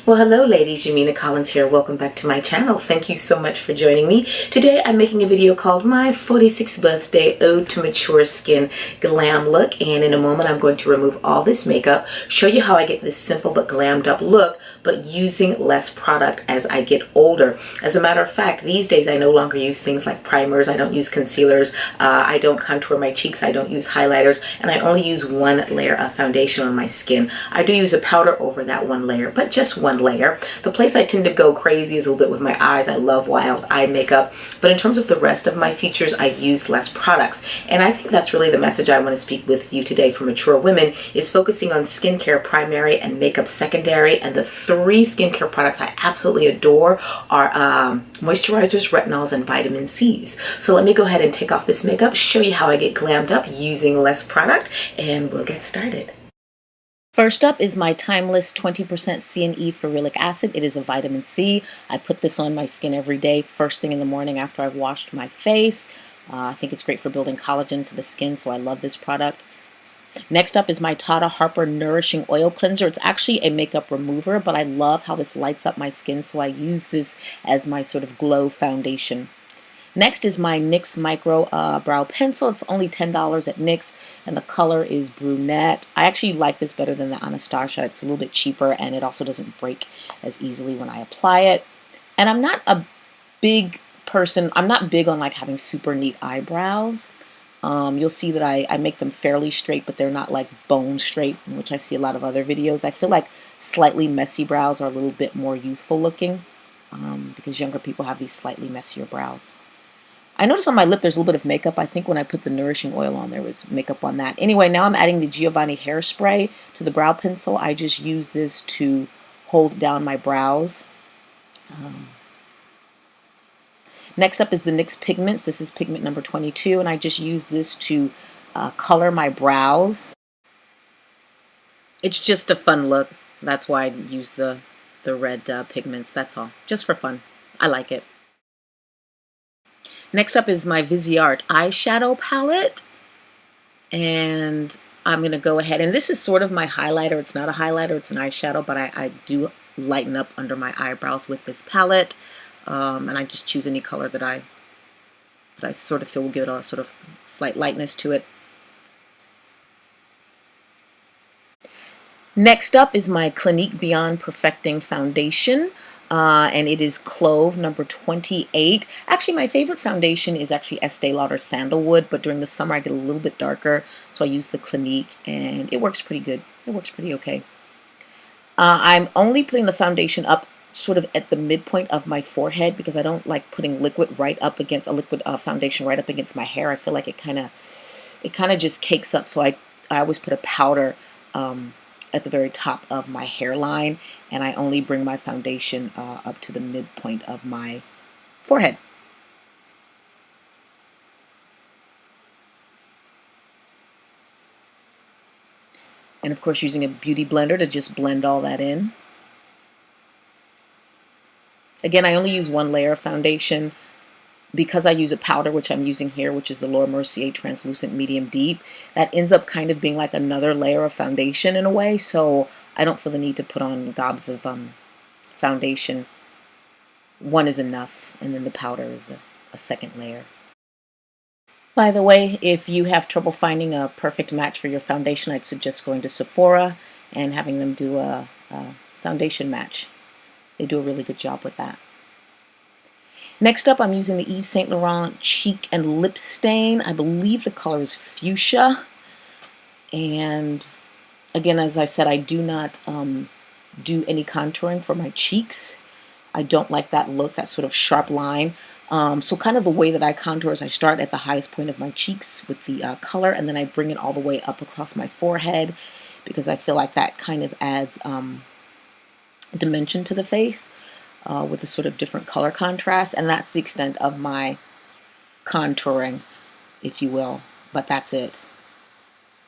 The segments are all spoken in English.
Well, hello ladies, Yamina Collins here. Welcome back to my channel. Thank you so much for joining me. Today I'm making a video called My 46th Birthday Ode to Mature Skin Glam Look, and in a moment I'm going to remove all this makeup, show you how I get this simple but glammed up look, but using less product as I get older. As a matter of fact, these days I no longer use things like primers, I don't use concealers, I don't contour my cheeks, I don't use highlighters, and I only use one layer of foundation on my skin. I do use a powder over that one layer, but just one layer. The place I tend to go crazy is a little bit with my eyes. I love wild eye makeup, but in terms of the rest of my features, I use less products. And I think that's really the message I want to speak with you today for mature women, is focusing on skincare primary and makeup secondary. And the three skincare products I absolutely adore are moisturizers, retinols, and vitamin C's. So let me go ahead and take off this makeup, show you how I get glammed up using less product, and we'll get started. First up is my Timeless 20% C&E ferulic acid. It is a vitamin C. I put this on my skin every day, first thing in the morning after I've washed my face. I think it's great for building collagen to the skin, so I love this product. Next up is my Tata Harper Nourishing Oil Cleanser. It's actually a makeup remover, but I love how this lights up my skin, so I use this as my sort of glow foundation. Next is my NYX Micro Brow Pencil. It's only $10 at NYX, and the color is brunette. I actually like this better than the Anastasia. It's a little bit cheaper, and it also doesn't break as easily when I apply it. And I'm not a big person. I'm not big on like having super neat eyebrows. You'll see that I make them fairly straight, but they're not like bone straight, which I see a lot of other videos. I feel like slightly messy brows are a little bit more youthful looking because younger people have these slightly messier brows. I noticed on my lip there's a little bit of makeup. I think when I put the nourishing oil on, there was makeup on that. Anyway, now I'm adding the Giovanni hairspray to the brow pencil. I just use this to hold down my brows. Next up is the NYX Pigments. This is pigment number 22, and I just use this to color my brows. It's just a fun look. That's why I use the red pigments. That's all. Just for fun. I like it. Next up is my Viseart eyeshadow palette, and I'm going to go ahead, and this is sort of my highlighter. It's not a highlighter, it's an eyeshadow, but I do lighten up under my eyebrows with this palette, and I just choose any color that I sort of feel will give it a sort of slight lightness to it. Next up is my Clinique Beyond Perfecting Foundation. And it is Clove number 28. Actually, my favorite foundation is actually Estee Lauder Sandalwood, but during the summer I get a little bit darker, so I use the Clinique, and it works pretty good. It works pretty okay. I'm only putting the foundation up sort of at the midpoint of my forehead because I don't like putting liquid right up against a liquid foundation right up against my hair. I feel like it kind of just cakes up, so I always put a powder at the very top of my hairline, and I only bring my foundation up to the midpoint of my forehead. And of course using a beauty blender to just blend all that in. Again, I only use one layer of foundation. Because I use a powder, which I'm using here, which is the Laura Mercier Translucent Medium Deep, that ends up kind of being like another layer of foundation in a way, so I don't feel the need to put on gobs of foundation. One is enough, and then the powder is a second layer. By the way, if you have trouble finding a perfect match for your foundation, I'd suggest going to Sephora and having them do a foundation match. They do a really good job with that. Next up, I'm using the Yves Saint Laurent Cheek and Lip Stain. I believe the color is Fuchsia. And again, as I said, I do not do any contouring for my cheeks. I don't like that look, that sort of sharp line. So kind of the way that I contour is I start at the highest point of my cheeks with the color, and then I bring it all the way up across my forehead because I feel like that kind of adds dimension to the face. With a sort of different color contrast, and that's the extent of my contouring, if you will, but that's it.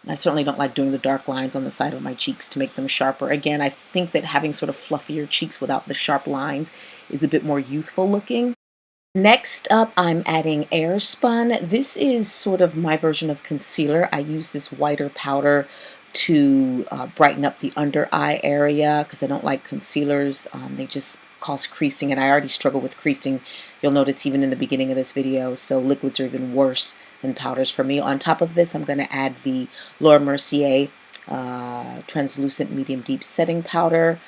I certainly don't like doing the dark lines on the side of my cheeks to make them sharper. Again, I think that having sort of fluffier cheeks without the sharp lines is a bit more youthful looking. Next up, I'm adding Airspun. This is sort of my version of concealer. I use this whiter powder to brighten up the under eye area because I don't like concealers. They just cause creasing, and I already struggle with creasing. You'll notice even in the beginning of this video, so liquids are even worse than powders for me. On top of this, I'm going to add the Laura Mercier translucent medium deep setting powder.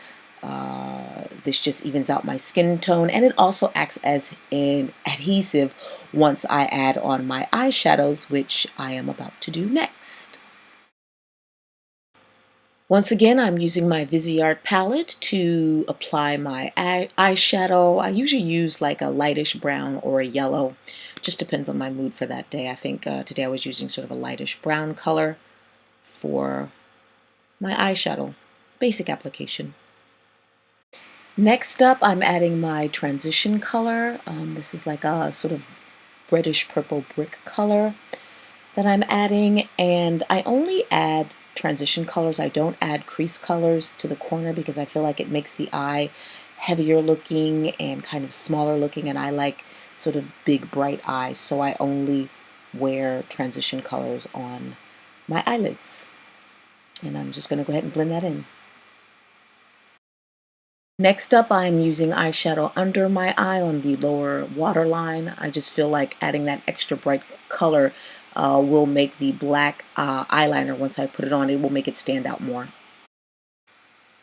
This just evens out my skin tone, and it also acts as an adhesive once I add on my eyeshadows, which I am about to do next. Once again, I'm using my Viseart palette to apply my eyeshadow. I usually use like a lightish brown or a yellow. Just depends on my mood for that day. I think today I was using sort of a lightish brown color for my eyeshadow. Basic application. Next up, I'm adding my transition color. This is like a sort of reddish purple brick color that I'm adding, and I only add transition colors. I don't add crease colors to the corner because I feel like it makes the eye heavier looking and kind of smaller looking, and I like sort of big bright eyes, so I only wear transition colors on my eyelids. And I'm just going to go ahead and blend that in. Next up, I'm using eyeshadow under my eye on the lower waterline. I just feel like adding that extra bright color will make the black eyeliner, once I put it on, it will make it stand out more.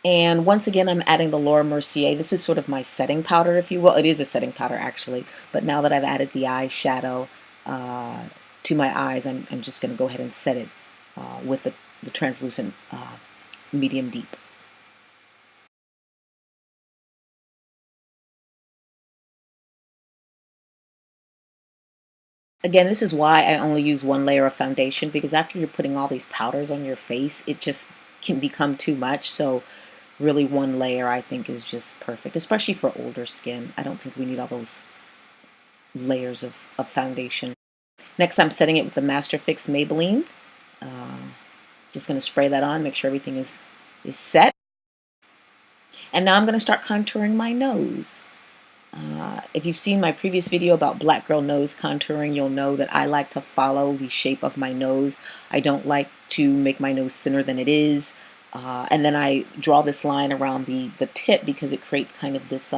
And once again, I'm adding the Laura Mercier. This is sort of my setting powder, if you will. It is a setting powder, actually. But now that I've added the eyeshadow to my eyes, I'm just going to go ahead and set it with the translucent medium deep. Again, this is why I only use one layer of foundation, because after you're putting all these powders on your face, it just can become too much. So really one layer I think is just perfect, especially for older skin. I don't think we need all those layers of foundation. Next, I'm setting it with the Master Fix Maybelline. Just going to spray that on, make sure everything is set. And now I'm going to start contouring my nose. If you've seen my previous video about black girl nose contouring, you'll know that I like to follow the shape of my nose. I don't like to make my nose thinner than it is. And then I draw this line around the tip because it creates kind of this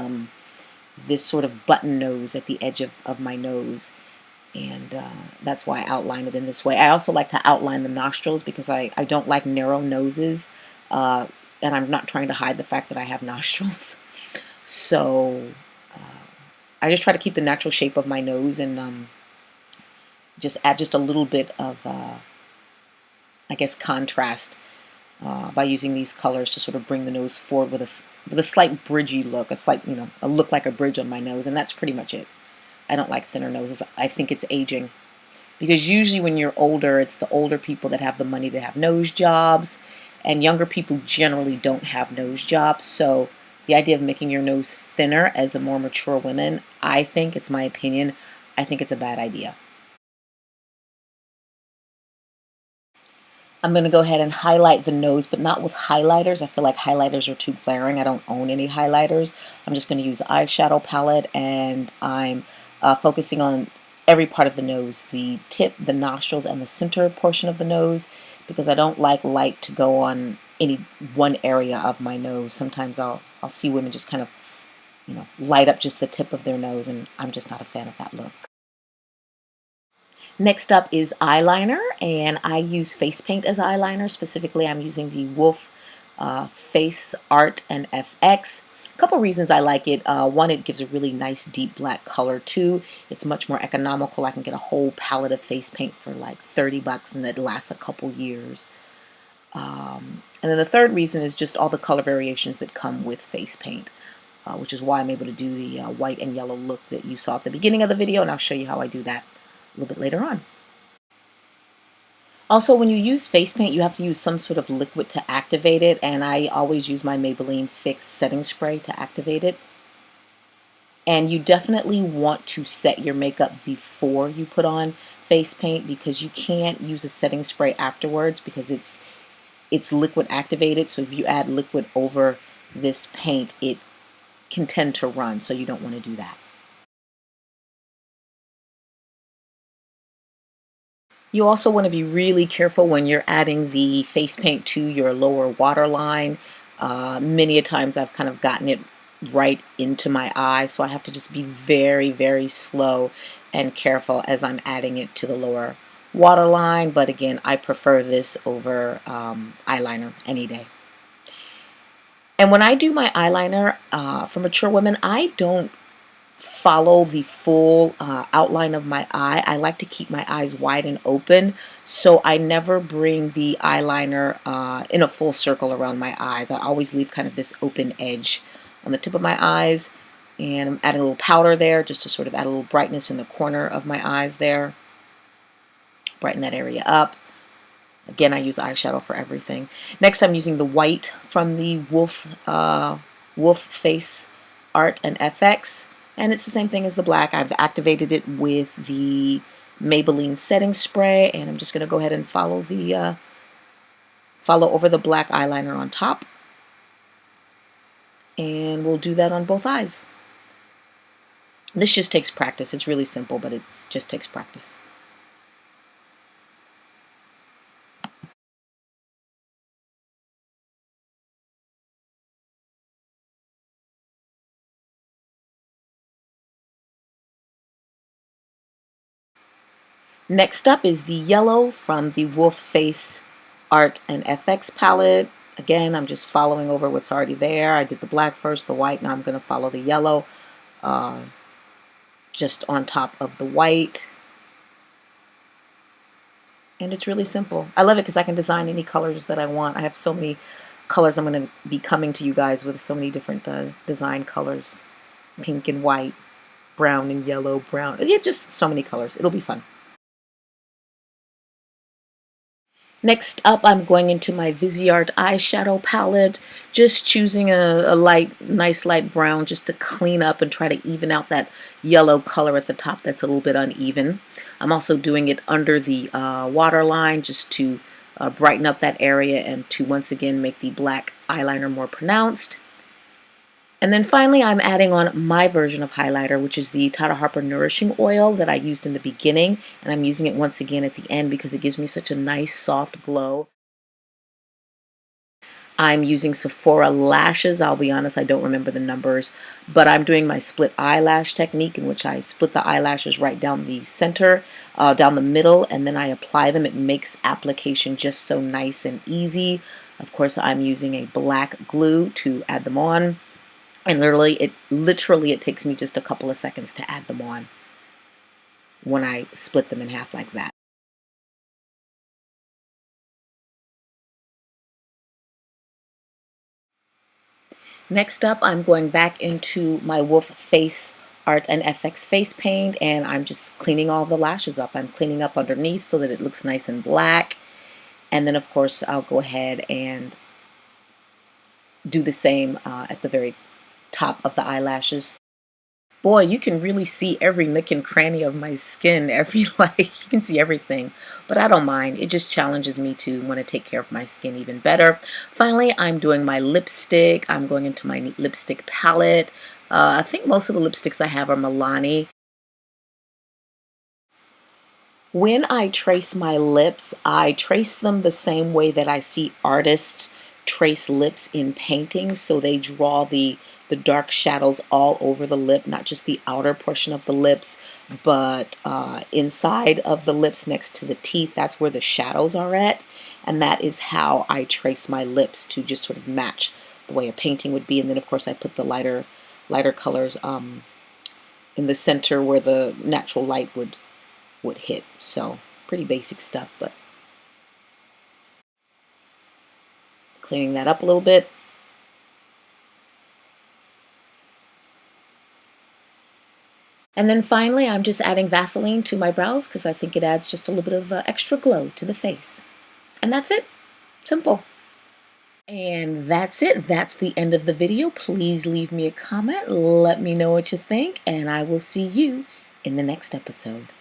this sort of button nose at the edge of my nose. And that's why I outline it in this way. I also like to outline the nostrils because I don't like narrow noses. And I'm not trying to hide the fact that I have nostrils. So I just try to keep the natural shape of my nose and just add just a little bit of, I guess, contrast by using these colors to sort of bring the nose forward with a slight bridgy look, a look like a bridge on my nose, and that's pretty much it. I don't like thinner noses. I think it's aging. Because usually when you're older, it's the older people that have the money to have nose jobs, and younger people generally don't have nose jobs. So the idea of making your nose thinner as a more mature woman, I think, it's my opinion, I think it's a bad idea. I'm going to go ahead and highlight the nose, but not with highlighters. I feel like highlighters are too glaring. I don't own any highlighters. I'm just going to use eyeshadow palette, and I'm focusing on every part of the nose, the tip, the nostrils, and the center portion of the nose, because I don't like light to go on any one area of my nose. Sometimes I'll see women just kind of, light up just the tip of their nose, and I'm just not a fan of that look. Next up is eyeliner, and I use face paint as eyeliner. Specifically, I'm using the Wolf Face Art and FX. A couple reasons I like it. One, it gives a really nice deep black color. Two, it's much more economical. I can get a whole palette of face paint for like 30 bucks, and it lasts a couple years. And then the third reason is just all the color variations that come with face paint, which is why I'm able to do the white and yellow look that you saw at the beginning of the video, and I'll show you how I do that a little bit later on. Also, when you use face paint, you have to use some sort of liquid to activate it, and I always use my Maybelline Fix setting spray to activate it. And you definitely want to set your makeup before you put on face paint, because you can't use a setting spray afterwards because it's liquid activated. So if you add liquid over this paint, it can tend to run, so you don't want to do that. You also want to be really careful when you're adding the face paint to your lower waterline. Many a times I've kind of gotten it right into my eye, so I have to just be very, very slow and careful as I'm adding it to the lower waterline. But again, I prefer this over eyeliner any day. And when I do my eyeliner for mature women, I don't follow the full outline of my eye. I like to keep my eyes wide and open, so I never bring the eyeliner in a full circle around my eyes. I always leave kind of this open edge on the tip of my eyes, and I'm adding a little powder there just to sort of add a little brightness in the corner of my eyes there. Brighten that area up. Again, I use eyeshadow for everything. Next, I'm using the white from the Wolf Face Art and FX. And it's the same thing as the black. I've activated it with the Maybelline setting spray, and I'm just going to go ahead and follow over the black eyeliner on top. And we'll do that on both eyes. This just takes practice. It's really simple, but it just takes practice. Next up is the yellow from the Wolf Face Art and FX palette. Again, I'm just following over what's already there. I did the black first, the white. Now I'm going to follow the yellow just on top of the white. And it's really simple. I love it because I can design any colors that I want. I have so many colors I'm going to be coming to you guys with, so many different design colors. Pink and white, brown and yellow, brown. Yeah, just so many colors. It'll be fun. Next up, I'm going into my Viseart eyeshadow palette, just choosing a nice light brown just to clean up and try to even out that yellow color at the top that's a little bit uneven. I'm also doing it under the waterline just to brighten up that area and to once again make the black eyeliner more pronounced. And then finally, I'm adding on my version of highlighter, which is the Tata Harper Nourishing Oil that I used in the beginning. And I'm using it once again at the end because it gives me such a nice soft glow. I'm using Sephora lashes. I'll be honest, I don't remember the numbers, but I'm doing my split eyelash technique in which I split the eyelashes right down the center, down the middle, and then I apply them. It makes application just so nice and easy. Of course, I'm using a black glue to add them on. And literally it takes me just a couple of seconds to add them on when I split them in half like that. Next up, I'm going back into my Wolf Face Art and FX face paint, and I'm just cleaning all the lashes up. I'm cleaning up underneath so that it looks nice and black. And then, of course, I'll go ahead and do the same at the very top of the eyelashes. Boy, you can really see every nook and cranny of my skin, you can see everything, but I don't mind. It just challenges me to want to take care of my skin even better. Finally, I'm doing my lipstick. I'm going into my lipstick palette. I think most of the lipsticks I have are Milani. When I trace my lips, I trace them the same way that I see artists trace lips in paintings. So they draw the dark shadows all over the lip, not just the outer portion of the lips, but inside of the lips next to the teeth. That's where the shadows are at. And that is how I trace my lips to just sort of match the way a painting would be. And then, of course, I put the lighter colors in the center where the natural light would hit. So pretty basic stuff, but cleaning that up a little bit. And then finally, I'm just adding Vaseline to my brows because I think it adds just a little bit of extra glow to the face. And that's it. Simple. And that's it. That's the end of the video. Please leave me a comment. Let me know what you think, and I will see you in the next episode.